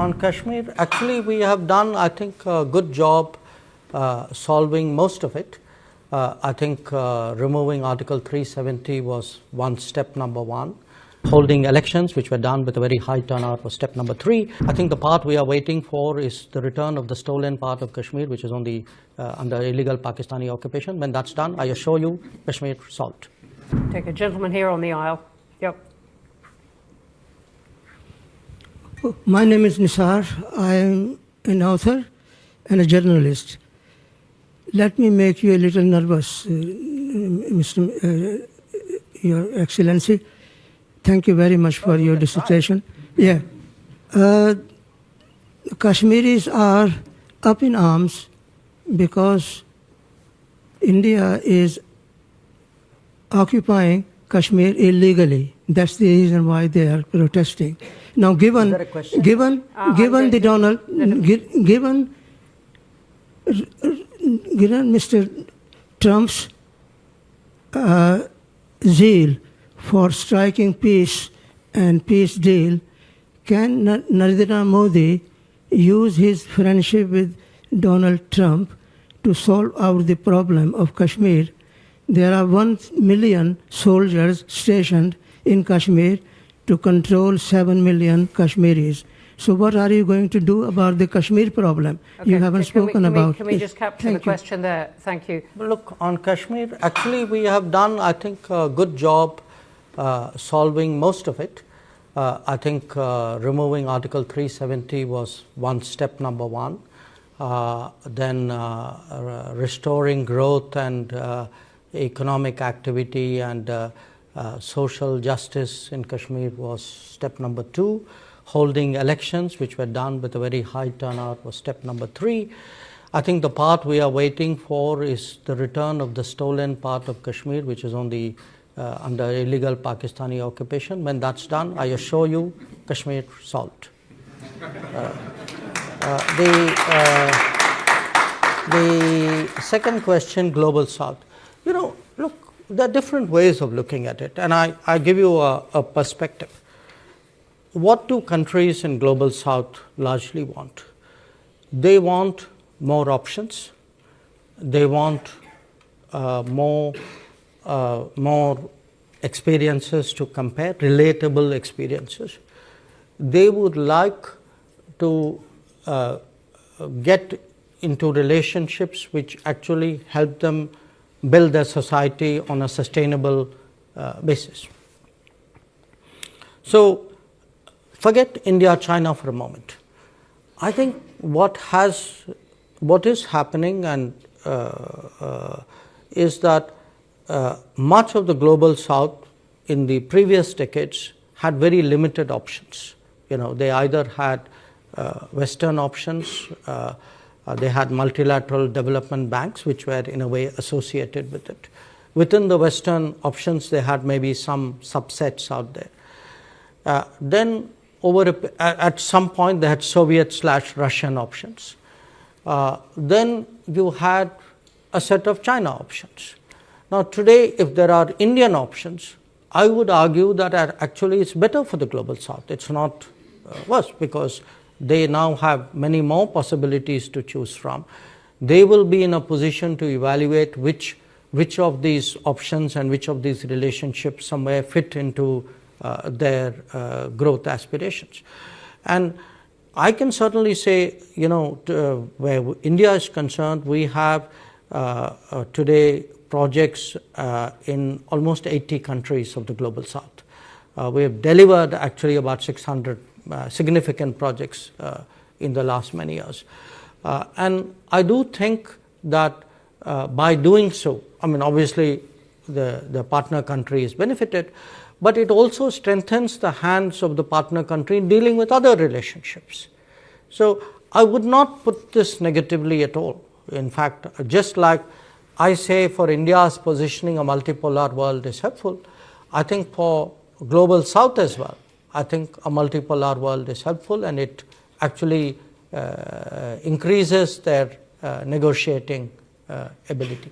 on Kashmir, actually we have done, I think, a good job solving most of it. I think removing Article 370 was step number one. Holding elections, which were done with a very high turnout, was step number 3. I think the part we are waiting for is the return of the stolen part of Kashmir, which is on the under illegal Pakistani occupation. When that's done, I assure you, Kashmir solved. Take a gentleman here on the aisle. Yep. My name is Nisar. I am an author and a journalist. Let me make you a little nervous, Your Excellency. Thank you very much for your dissertation. Yeah. Kashmiris are up in arms because India is occupying Kashmir illegally. That's the reason why they are protesting. Now, given Mr. Trump's zeal for striking peace and peace deal, can Narendra Modi use his friendship with Donald Trump to solve out the problem of Kashmir? There are 1 million soldiers stationed in Kashmir to control 7 million Kashmiris. So what are you going to do about the Kashmir problem? Okay, you haven't spoken about it. Can we just capture the question there? Thank you. Look, on Kashmir, actually we have done, I think, a good job solving most of it. I think removing Article 370 was step number 1. Then restoring growth and economic activity and social justice in Kashmir was step number 2. Holding elections, which were done with a very high turnout, was step number 3. I think the part we are waiting for is the return of the stolen part of Kashmir, which is on the under illegal Pakistani occupation. When that's done, I assure you, Kashmir solved. The second question, Global South. Look, there are different ways of looking at it, and I give you a perspective. What do countries in Global South largely want? They want more options. They want more experiences to compare, relatable experiences. They would like to get into relationships which actually help them build their society on a sustainable basis. So forget India, China for a moment. I think what is happening and is that much of the Global South in the previous decades had very limited options. They either had Western options, they had multilateral development banks, which were in a way associated with it. Within the Western options, they had maybe some subsets out there. Then at some point, they had Soviet/Russian options. Then you had a set of China options. Now today, if there are Indian options, I would argue that actually it's better for the Global South. It's not worse, because they now have many more possibilities to choose from. They will be in a position to evaluate which of these options and which of these relationships somewhere fit into their growth aspirations. And I can certainly say, where India is concerned, we have today projects in almost 80 countries of the Global South. We have delivered actually about 600 significant projects in the last many years. And I do think that by doing so, obviously the partner country is benefited, but it also strengthens the hands of the partner country in dealing with other relationships. So I would not put this negatively at all. In fact, just like I say for India's positioning, a multipolar world is helpful, I think for Global South as well, I think a multipolar world is helpful, and it actually increases their negotiating ability.